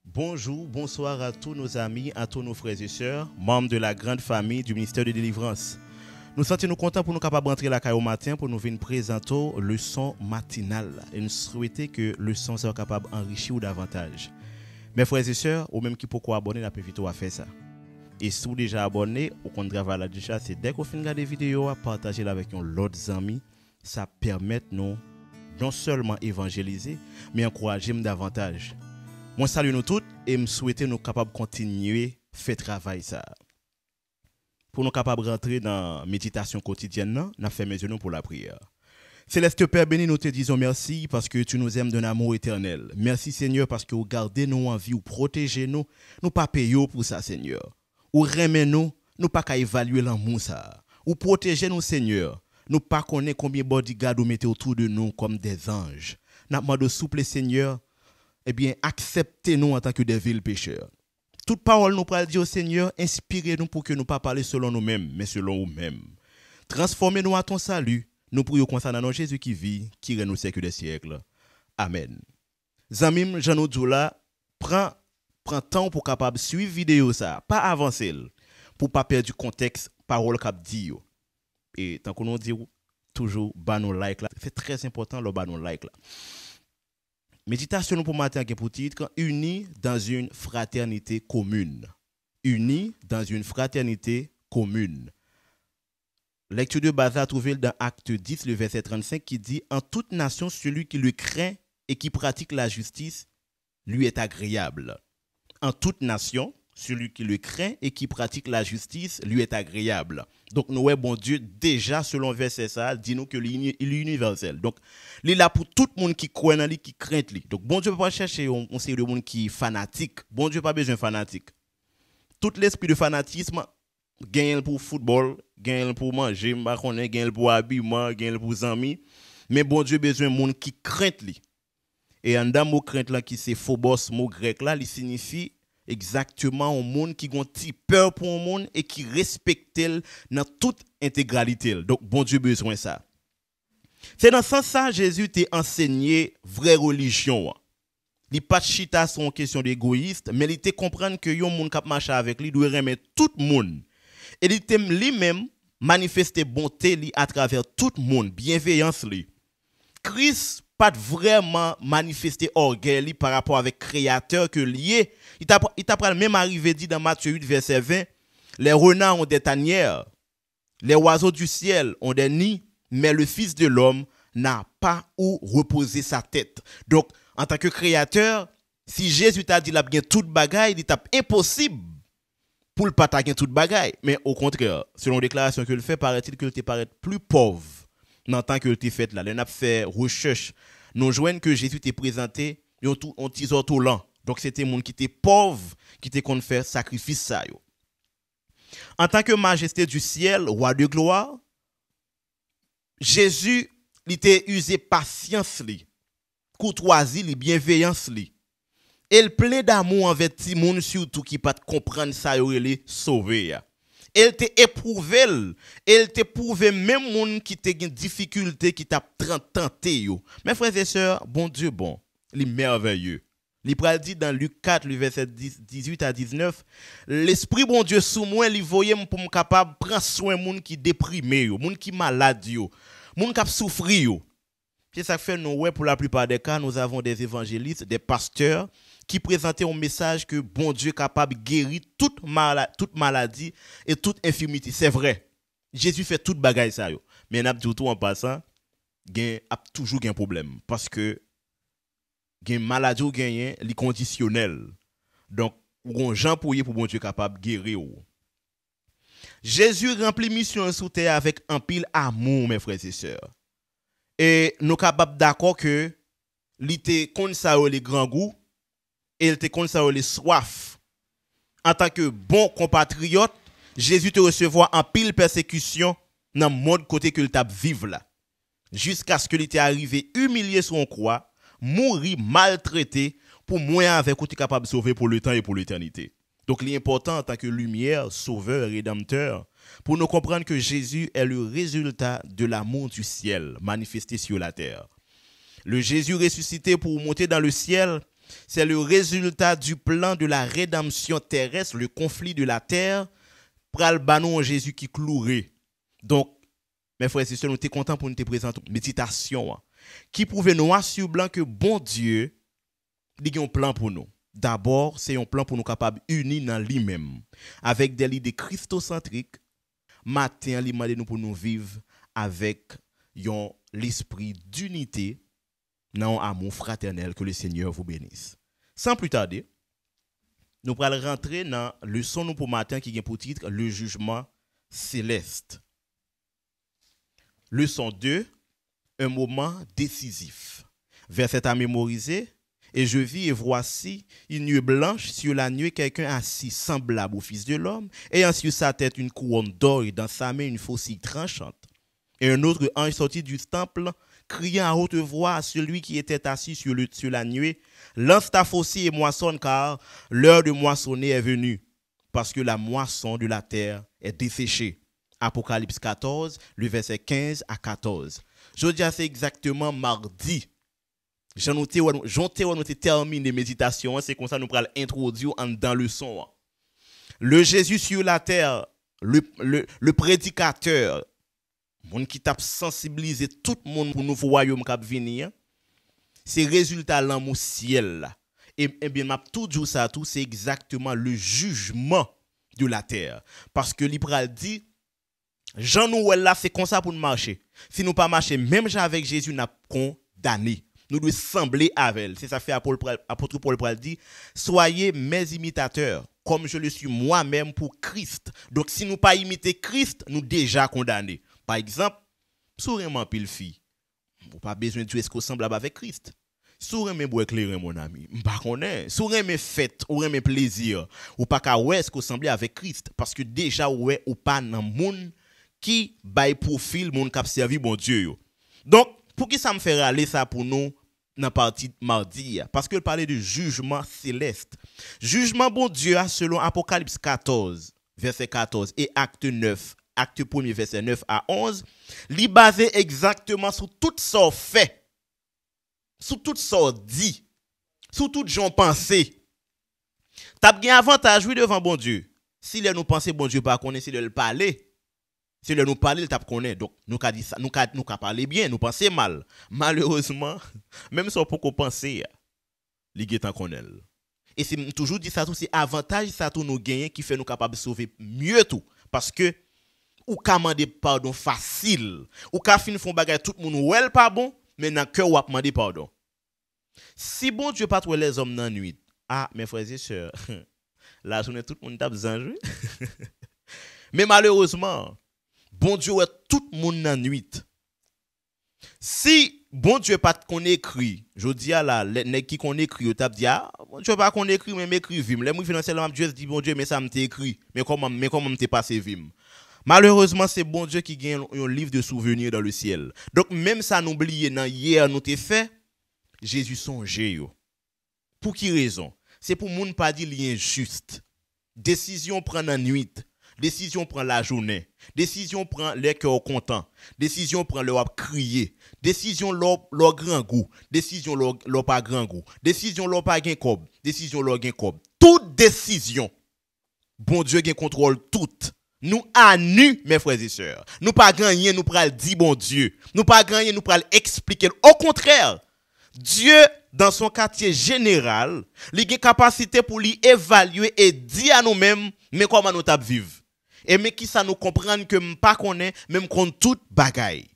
Bonjour, bonsoir à tous nos amis, à tous nos frères et sœurs, membres de la grande famille du ministère de délivrance. Nous sentons contents pour nous capables d'entrer la caille au matin pour nous venir présenter le son matinal et nous souhaiter que le son soit capable d'enrichir davantage. Mes frères et sœurs, ou même qui pourquoi abonner, la plus vite à faire ça. Et si vous déjà abonné, ou qu'on travaille là déjà, c'est dès qu'on finit de regarder des vidéos, à partager avec l'autre amis, ça permet nous non seulement évangéliser, mais encourager davantage. Moi salue nous toutes et me souhaite nous capables de continuer faire travail ça. Pour nous capables de rentrer dans la méditation quotidienne, nous fait mes yeux pour la prière. Céleste Père béni, nous te disons merci parce que tu nous aimes d'un amour éternel. Merci Seigneur parce que vous gardez nous en vie, vous protégez nous, nous pas payons pour ça Seigneur. Vous remet nous pas qu'à évaluer l'amour ça. Vous protégez nous Seigneur. Nous pas connaître combien bodyguards vous mettez autour de nous comme des anges. Nous demandons souple Seigneur. Eh bien, acceptez-nous en tant que des vils pécheurs. Toute parole nous parle dire au Seigneur, inspirez-nous pour que nous ne pas parler selon nous-mêmes, mais selon vous-mêmes. Transformez-nous à ton salut. Nous prions concernant notre Jésus qui vit, qui règne au siècle des siècles. Amen. Zamim, Jean Doula, prends temps pour capable suivre vidéo ça, pas avancer, pour pas perdre du contexte, parole cap dit. Et tant qu'on nous dit toujours, bah nos like là, c'est très important le bah nos like là. Méditation pour matin pour titre unis dans une fraternité commune. Unis dans une fraternité commune. Lecture de base à trouver dans Acte 10, le verset 35 qui dit en toute nation celui qui le craint et qui pratique la justice lui est agréable. En toute nation celui qui le craint et qui pratique la justice lui est agréable. Donc, nous, bon Dieu, déjà, selon verset ça, dit-nous que il est universel. Donc, il est là pour tout le monde qui croit en lui, qui craint lui. Donc, bon Dieu ne peut pas chercher un série de monde qui est fanatique. Bon Dieu n'a pas besoin de fanatique. Tout l'esprit de fanatisme, gagne pour football, gagne pour manger, gagne pour habillement, gagne pour amis. Mais bon Dieu a besoin de monde qui craint lui. Et en dans mot crainte là, qui c'est phobos, mot grec là, il signifie exactement un monde qui a un petit peur pour un monde et qui respecte dans toute intégralité. Donc, bon Dieu besoin de ça. C'est dans ce sens ça Jésus t'a enseigné vraie religion. Il pas de chita sur une question d'égoïste, mais il te comprendre que yon monde qui marche avec lui doit remettre tout le monde. Et il t'aime lui-même manifester bonté li à travers tout le monde, bienveillance li. Christ pas vraiment manifester orgueil par rapport avec créateur que lié. Il t'a même arrivé dit dans Matthieu 8 verset 20, les renards ont des tanières, les oiseaux du ciel ont des nids, mais le Fils de l'homme n'a pas où reposer sa tête. Donc en tant que créateur, si Jésus t'a dit la bien toute bagaille, il est impossible pour le partager toute bagaille, mais au contraire, selon la déclaration qu'il fait, paraît-il que te paraît plus pauvre. Dans tant que tu fait là, on a fait recherche, nous joignent que Jésus t'a présenté un petit ortolan. Donc c'était monde qui était pauvre, qui était qu'on faire sacrifice ça yo. En tant que majesté du ciel, roi de gloire, Jésus il était usé patience li, courtoisie li, bienveillance li. Et plein d'amour envers ti monde surtout qui pas comprendre ça yo les sauver. Elle t'a éprouvé, elle t'a prouvé même monde qui t'a une difficulté qui t'a tenté yo. Mes frères et sœurs, bon Dieu bon, il est merveilleux. Il pral dit dans Luc 4 le verset 18 à 19, l'esprit bon Dieu sous moi, il voyait pour me capable prendre soin monde qui déprimé yo, monde qui malade yo, monde qui souffre yo. C'est ça fait nous ouais pour la plupart des cas, nous avons des évangélistes, des pasteurs qui présentaient un message que bon Dieu est capable de guérir toute maladie et toute infirmité. C'est vrai. Jésus fait toute bagaille ça yo. Mais n'a dit tout en passant, il a toujours un problème parce que gen maladie ou gagné li conditionnel. Donc on gens pour bon Dieu capable de guérir. Jésus remplit mission sous terre avec un pile amour mes frères et sœurs. Et nous capables d'accord que li te kon sa les grands goûts et il te kon sa les soif. En tant que bon compatriote, Jésus te recevoir en pile persécution dans le monde côté que il t'a vivre là. Jusqu'à ce que il était arrivé humilié sur une croix, mourir maltraité pour moyen avec où tu capable de sauver pour le temps et pour l'éternité. Donc, l'important en tant que lumière, sauveur, rédempteur, pour nous comprendre que Jésus est le résultat de l'amour du ciel manifesté sur la terre. Le Jésus ressuscité pour monter dans le ciel, c'est le résultat du plan de la rédemption terrestre, le conflit de la terre, pral banon en Jésus qui clouerait. Donc, mes frères et sœurs, nous sommes contents pour nous te présenter une méditation qui prouve noir sur blanc que bon Dieu a un plan pour nous. D'abord, c'est un plan pour nous capables unis dans lui-même, avec des idées christocentriques. Matin, il demande nous pour nous vivre avec l'esprit d'unité dans l'amour fraternel. Que le Seigneur vous bénisse. Sans plus tarder, nous allons rentrer dans le leçon nous pour matin qui a pour titre le jugement céleste. Leçon 2, un moment décisif. Verset à mémoriser. Et je vis et voici une nuée blanche, sur la nuée quelqu'un assis semblable au Fils de l'homme, ayant sur sa tête une couronne d'or et dans sa main une faucille tranchante. Et un autre ange sorti du temple, criant à haute voix à celui qui était assis sur la nuée, lance ta faucille et moissonne, car l'heure de moissonner est venue, parce que la moisson de la terre est desséchée. Apocalypse 14, le verset 15 à 14. Je dis c'est exactement mardi. J'en ai terminé la méditation, c'est comme ça nous allons introduire dans le son. Le Jésus sur la terre, le prédicateur, monde qui t'a sensibilisé tout le monde pour nous royaume qui venir, c'est résultat l'amour ciel. Et bien m'a tout dit ça tout, c'est exactement le jugement de la terre, parce que l'Ibral dit Jean nous là c'est comme ça pour nous marcher. Si nous pas marcher même avec Jésus n'a condamné. Nous devons sembler avec elle. C'est ça fait apôtre Paul dit, soyez mes imitateurs, comme je le suis moi-même pour Christ. Donc si nous pas imiter Christ, nous déjà condamnés. Par exemple, sourément pile fille, vous pas besoin de jouer ce qu'on semblable avec Christ. Sourément pour éclairer mon ami, pas connaît. Sourément fête, ou mes plaisir, ou pas qu'à ouais ce qu'on semblait avec Christ, parce que déjà ouais ou pas dans monde qui bail profil monde qui servi bon Dieu. Donc pour qui ça me fait râler ça pour nous dans la partie mardi? Parce que parlait de jugement céleste. Jugement bon Dieu selon Apocalypse 14, verset 14 et acte 9, acte 1er, verset 9 à 11, li basé exactement sur tout ça fait, sur tout ça dit, sur tout gens pensé. T'as bien avantage oui devant bon Dieu. Si nous pensons bon Dieu pas connaître, de le parler. Si nous parler, il tape connaît. Donc, nous avons dit ça, nous avons parlé bien, nous pensons mal. Malheureusement, même si on peut penser, les gens connaissent. Et c'est toujours dit ça, c'est avantage ça tout nous gagner qui fait nous capables de sauver mieux tout. Parce que, ou ka demander pardon facile, ou ka fin font bagay tout le monde ouais pas bon, mais dans cœur ou demander pardon. Si bon Dieu pas trouver les hommes dans la nuit, mes frères et sœurs, la journée tout le monde tape zanjou. Mais malheureusement, bon Dieu est tout le monde dans la nuit. Si bon Dieu pas qu'on écrit, je dis à la nèg qui qu'on écrit, tu dit bon Dieu pas qu'on écrit mais m'écrit vim. Les moi financièrement Dieu dit bon Dieu mais ça m'était écrit. Mais comment m'était passé vim. Malheureusement c'est bon Dieu qui gagne un livre de souvenirs dans le ciel. Donc même ça n'oublier dans hier nous t'ai fait Jésus songeait yo. Pour qui raison? C'est pour moun pas dire l'injuste. Décision prend en nuit. Décision prend la journée. Décision prend les cœurs contents. Décision prend leur crier. Décision leur grand goût. Décision leur pas grand goût. Décision leur pas gain cob. Décision leur gain cob. Toute décision. Bon Dieu gain contrôle toute. Nous à nu mes frères et sœurs. Nous pas gagner nous pral dire bon Dieu. Nous pas gagner nous pral expliquer. Au contraire, Dieu dans son quartier général, il a capacité pour lui évaluer et dire à nous-mêmes mais comment nous t'a vivre. Et mais qui ça nous comprendre que pas connaît même contre toute bagaille.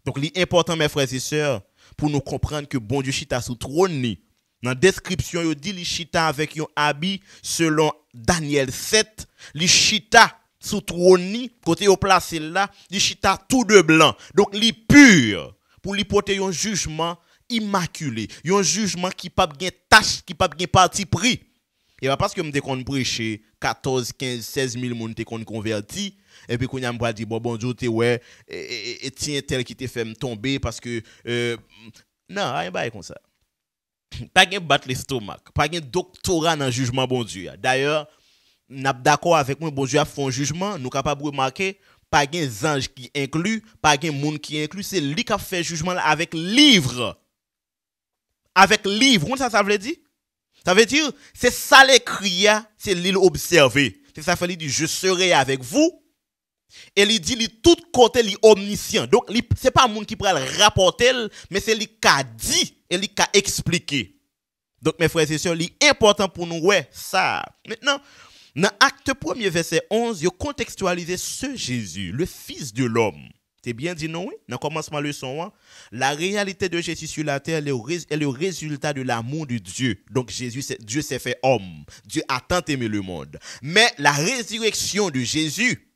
Donc l'important mes frères et sœurs pour nous comprendre que bon Dieu chita sous trône. Dans la description il dit li chita avec un habit selon Daniel 7, li chita sous trône côté au placé là, li chita tout de blanc. Donc li pur pour lui porter un jugement immaculé, un jugement qui pas gain tâche, qui pas gain parti pris. Et pas parce que me qu'on prêcher 14, 15, 16 000 monde te qu'on converti et puis qu'on a me dit bon Dieu te ouais et tiens tel qui te fait me tomber parce que non, rien pas comme ça. Pas gain battre l'estomac, pas gain doctorat dans jugement bon Dieu. D'ailleurs, n'a d'accord avec moi, bon Dieu a fait un jugement, nous capables de remarquer pas un ange qui inclut, pas un monde qui inclut, c'est lui qui a fait jugement avec livre. Avec livre, ça veut dire? Ça veut dire, c'est ça l'écrit, c'est l'île observé. C'est ça fait dit, je serai avec vous. Et il dit, tout côté, il omniscient. Donc, c'est pas un monde qui pourrait le rapporter, mais c'est lui qui a dit et lui qui a expliqué. Donc, mes frères et sœurs, c'est important pour nous, ouais, ça. Maintenant, dans Acte 1er, verset 11, il contextualise ce Jésus, le Fils de l'homme. C'est bien dit, non, oui? Dans le commencement de la leçon, la réalité de Jésus sur la terre est le résultat de l'amour de Dieu. Donc, Dieu s'est fait homme. Dieu a tant aimé le monde. Mais la résurrection de Jésus,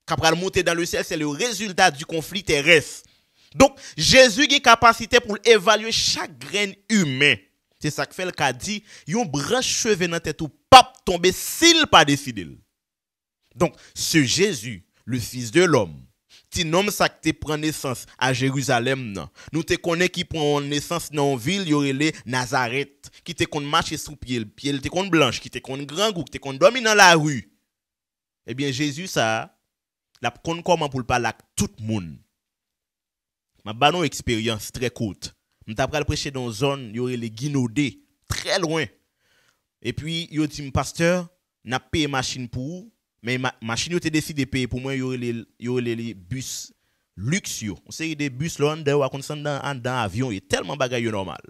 qu'après le monter dans le ciel, c'est le résultat du conflit terrestre. Donc, Jésus a une capacité pour évaluer chaque graine humain. C'est ça que fait le cas dit, yon branche cheveux dans la tête ou pape tomber s'il pas décidé. Donc, ce Jésus, le Fils de l'homme, ti nom ça qui prend naissance à Jérusalem, nous te connaît qui prend naissance dans une ville, yorele Nazareth, qui te connaît marcher sous pied te connaît blanche, qui te connaît grand goût, qui te connaît dormir dans la rue. Eh bien, Jésus, ça, la connaît comment pour le parler à tout le monde. Ma banon expérience très courte. M'ta pral prêcher dans une zone, y aurait les guinaudés, très loin. Et puis, yo dit, pasteur, n'a payé machine pour vous, mais machine yo te décidé de payer pour moi, y aurait les bus luxe yo. On sait des bus là, on kon san dans avion, y tellement bagay yo normal.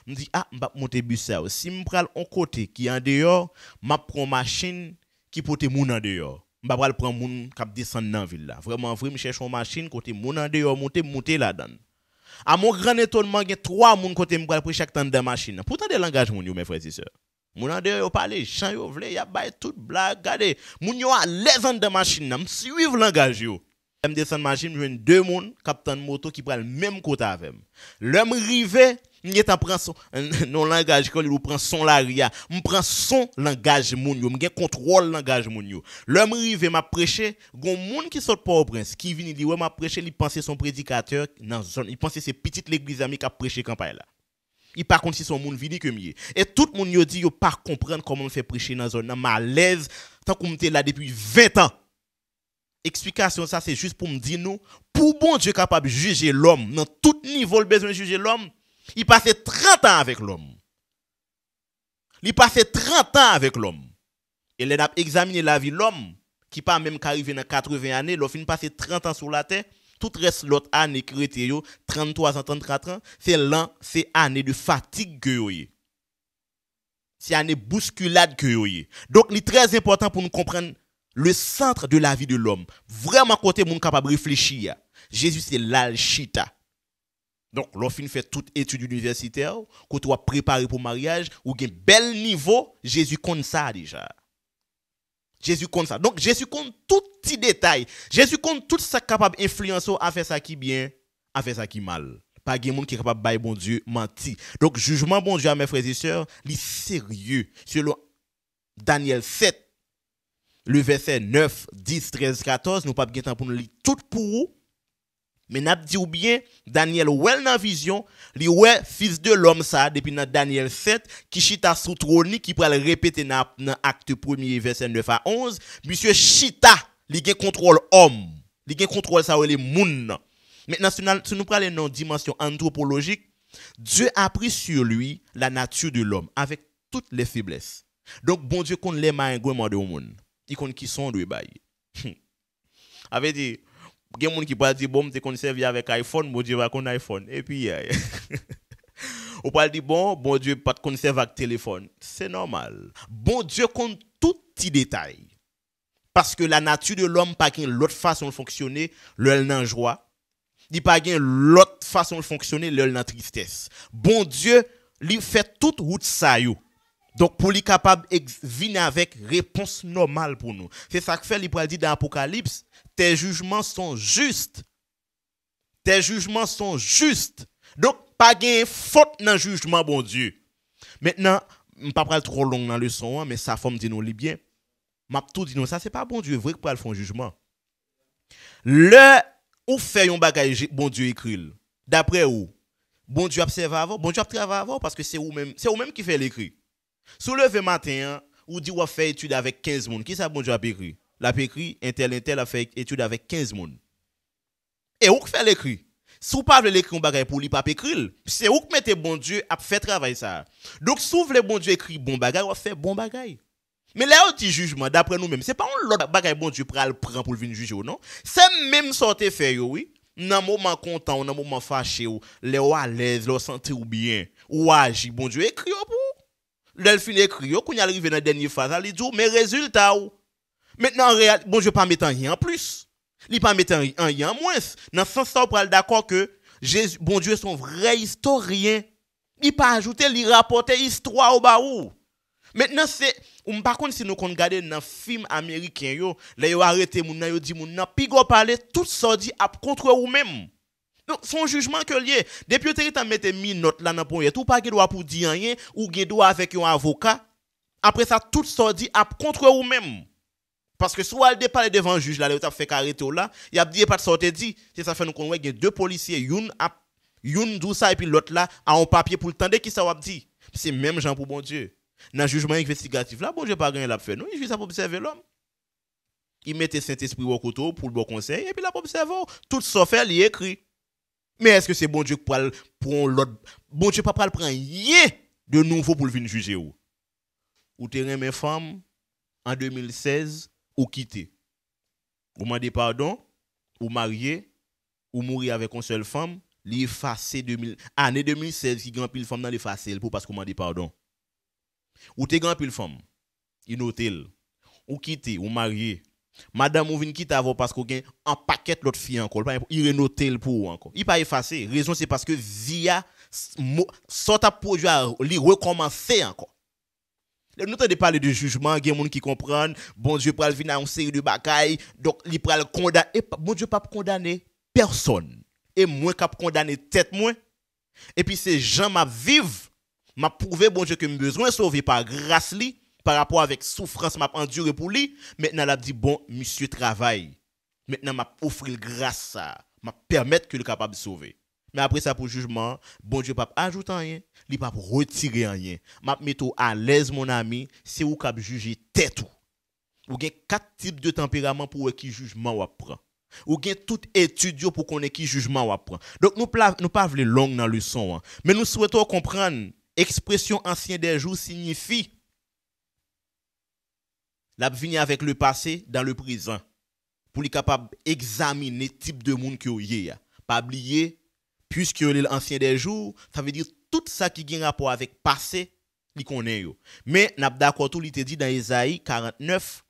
Me dit, m'pa monter bus ça. Si m'pral on côté qui en dehors, m'a prend machine qui pote moun en dehors. M'pa pral prend moun k'ap descendre dans ville là. Vraiment vrai, me cherche une machine côté moun en dehors, monter là-dedans. À mon grand étonnement, il y a 3 moun côté m'pral pour chaque temps de machine. Pourtant des langages moun yo mes frères et sœurs. Moun en dehors yo parler, chan yo vle, y a bay toute blague, regardez, moun yo à l'aise de machine, m suivre langage yo. M descend machine, j'joine 2 moun capitaine moto qui pral même côté avec. L'homme rivé, il prend son non langage quand il prend son laria, m prend son langage moun yo, m gen contrôle langage moun yo. L'homme rivé m'a prêché, gon moun qui saute Port-au-Prince, qui vient dire ouais m'a prêché, il pensait son prédicateur dans zone, il pensait c'est petite l'église ami qui a prêché campagne là. Il par contre si son monde vini que mieux. Et tout le monde yo dit yo pas comprendre comment on fait prêcher dans zone malaise tant qu'on était là depuis 20 ans. Explication ça c'est juste pour me dire nous pour bon Dieu capable de juger l'homme dans tout niveau le besoin de juger l'homme, il passait 30 ans avec l'homme. Il passait 30 ans avec l'homme. Et il a examiné la vie de l'homme qui pas même qu'arrivé dans 80 années, l'homme fin passé 30 ans sur la terre. Tout reste l'autre année crété yo 33 ans 34 ans, c'est année de fatigue que yo yé. C'est année bousculade que yo yé. Donc il est très important pour nous comprendre le centre de la vie de l'homme. Vraiment côté moun capable réfléchir. Jésus c'est l'alchita. Donc l'offre fait toute étude universitaire, quand tu vas préparer pour mariage ou un bel niveau, Jésus compte ça déjà. Jésus compte ça. Donc, Jésus compte tout petit détail. Jésus compte tout ça capable d'influencer à faire ça qui bien, à faire ça qui mal. Pas de monde qui est capable de bailler bon Dieu menti. Donc, jugement bon Dieu à mes frères et sœurs, il sérieux. Selon Daniel 7, le verset 9, 10, 13, 14, nous pas bien temps pour nous lire tout pour vous. Mais n'a dit ou bien Daniel well dans vision, li ouais fils de l'homme ça depuis dans Daniel 7 qui chita sous trône qui pral répéter dans acte 1er verset 9 à 11, monsieur chita, li gen contrôle homme, li gen contrôle ça les moun. Maintenant si nous parlons dans dimension anthropologique, Dieu a pris sur lui la nature de l'homme avec toutes les faiblesses. Donc bon Dieu connaît les mains de monde. Il connaît qui sont de bail. Avait dit il y a des gens qui parlent dire bon, tu conservé avec iPhone, bon Dieu va qu'on iPhone. Et puis, on parle dire bon Dieu pas de conserver avec téléphone. C'est normal. Bon Dieu compte tout petit détail. Parce que la nature de l'homme pas qu'une l'autre façon de fonctionner, l'œil dans joie. Il pas qu'une l'autre façon de fonctionner, l'œil dans tristesse. Bon Dieu, lui fait toute route ça yo. Donc pour lui capable venir avec réponse normale pour nous. C'est ça que fait il pourrait dire dans Apocalypse, tes jugements sont justes. Tes jugements sont justes. Donc pas gain faute dans jugement bon Dieu. Maintenant, je ne pas parler trop long dans le son mais ça forme dit nous li bien. M'a tout dit nous ça c'est pas bon Dieu vrai que pour le font jugement. Le ou fait un bagage bon Dieu écrit. D'après où bon Dieu observe avant, bon Dieu travaille avant parce que c'est vous même qui fait l'écrit. Soulevé matin, ou dit ou fait étude avec 15 moun. Qui ça bon Dieu a écrit? La écrit intel a fait étude avec 15 moun. Et où fait l'écrit? Si vous pas l'écrit un bagay pour lui pas écrire, c'est où que mettez bon Dieu a fait travail ça. Donc si vous voulez bon Dieu écrit bon bagay, on fait bon bagay. Mais là on dit jugement d'après nous-mêmes, c'est pas un l'autre bagay bon Dieu prend pour venir juger ou non. C'est même sorte fait oui. Dans moment content, dans moment fâché ou les ou à l'aise, le sentir ou bien ou agir bon Dieu écrit pour. L'elle fin écrit qu'on y arrive dans la dernière phase, il dit mais résultat ou. Maintenant bon Dieu pas mettre rien en plus. Il pas mettre rien en moins. Dans ce sens, on parle d'accord que Jésus, bon Dieu, son vrai historien. Il pas ajouté, il rapporte histoire au baou. Maintenant, c'est, par contre, si nous regardons dans un film américain, là, ils arrêté moun nan, ils dit moun nan, puis ils parler tout ça dit à contre ou même. Donc, son jugement que lié. Depuis que tu as mis une note là dans le point, tout pas qui doit pour dire rien, ou qui doit avec un avocat. Après ça, tout ça dit à contre ou même. Parce que soit elle parle devant un juge là, il a fait arrêter là, il a dit pas de sorte dit, c'est ça fait nous connaître il y a deux policiers, une dit ça et puis l'autre là a un papier pour le tendre qui ça va dit. C'est même gens pour bon Dieu. Dans le jugement investigatif là, bon Dieu pas gagné l'a fait non, il juste pour observer l'homme. Il mettait Saint-Esprit au couteau pour le bon conseil et puis là pour observer tout ça fait il écrit. Mais est-ce que c'est bon Dieu pour l'autre bon Dieu pas prendre rien de nouveau pour venir juger ou terrain mes femmes en 2016 ou quitter. Ou demander pardon, ou marier, ou mourir avec une seule femme, l'effacer année 2016 qui grand pile femme dans l'effacer pour parce qu'on demander pardon. Ou te grand pile femme, il notel, ou quitter, ou marier. Madame ou vient quitter avant parce qu'on gagne un paquet l'autre fille encore, il renotel pour encore. Il pas effacer, raison c'est parce que via sort à produit li recommencer encore. Nous t'avons parlé de jugement, il y a des gens qui comprennent, bon Dieu pral venir à une série de bagailles, donc il pral condamner, bon Dieu pas condamner personne. Et moi qui condamner tête moi. Et puis ces gens m'a vivre, m'a prouvé bon Dieu que me besoin sauver par grâce li, par rapport avec souffrance m'a enduré pour lui, maintenant l'a dit bon monsieur travaille. Maintenant m'a offrir grâce ça, m'a permettre que le capable de sauver. Mais après ça pour jugement, bon Dieu pas ajouter rien, il pas retirer rien. M'a mettre à l'aise mon ami, c'est où cap juger tête ou. Ou gen 4 types de tempérament pour qui jugement ou prend. Ou gen tout étude pour connaître qui jugement ou prend. Donc nous pas vle long dans leçon hein, mais nous souhaitons comprendre expression ancien des jours signifie la venir avec le passé dans le présent pour les capable examiner type de monde que y a. Pas oublier puisque l'ancien des jours, ça veut dire tout ça qui a rapport avec passé, li connaît yo. Mais n'a d'accord tout li te dit dans Isaïe 49,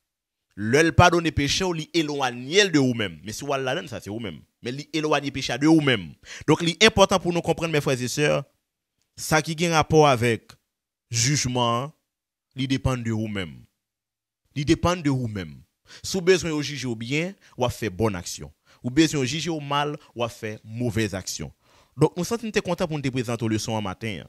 l'el pardonner péché ou li éloigner de vous-même. Mais si vous la donne ça c'est vous-même. Mais li éloigner péché de vous-même. Donc li important pour nous comprendre mes frères et sœurs, ça qui a rapport avec jugement, li dépend de vous-même. Li dépend de vous-même. Si vous besoin de juger au bien, ou faire bonne action. Ou besoin de juger au mal, ou faire mauvaise action. Donc, nous sommes contents pour nous présenter le son en matin.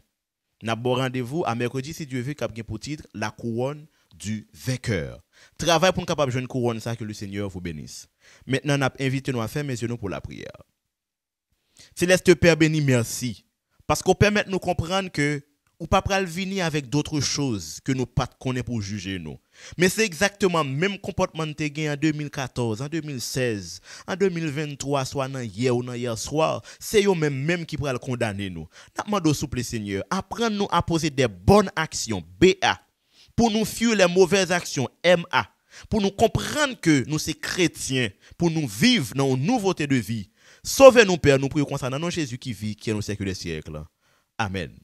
Nous avons rendez-vous à mercredi, si Dieu veut, qui a pour titre La couronne du vainqueur. Travail pour nous capable de jouer une couronne, ça que le Seigneur vous bénisse. Maintenant, nous avons invité nous à faire mes yeux pour la prière. Céleste Père béni, merci. Parce qu'on permet de nous comprendre que ou pas pral venir avec d'autres choses que nous pas connaît pour juger nous. Mais c'est exactement le même comportement que tu as en 2014, en 2016, en 2023, soit hier ou hier soir, c'est eux même qui pral condamner nous. N'a demandé souple Seigneur, apprends-nous à poser des bonnes actions, BA, pour nous fuir les mauvaises actions, MA, pour nous comprendre que nous sommes chrétiens, pour nous vivre dans une nouveauté de vie. Sauvez-nous Père, nous prions concernant Jésus qui vit, qui est au siècle des siècles. Amen.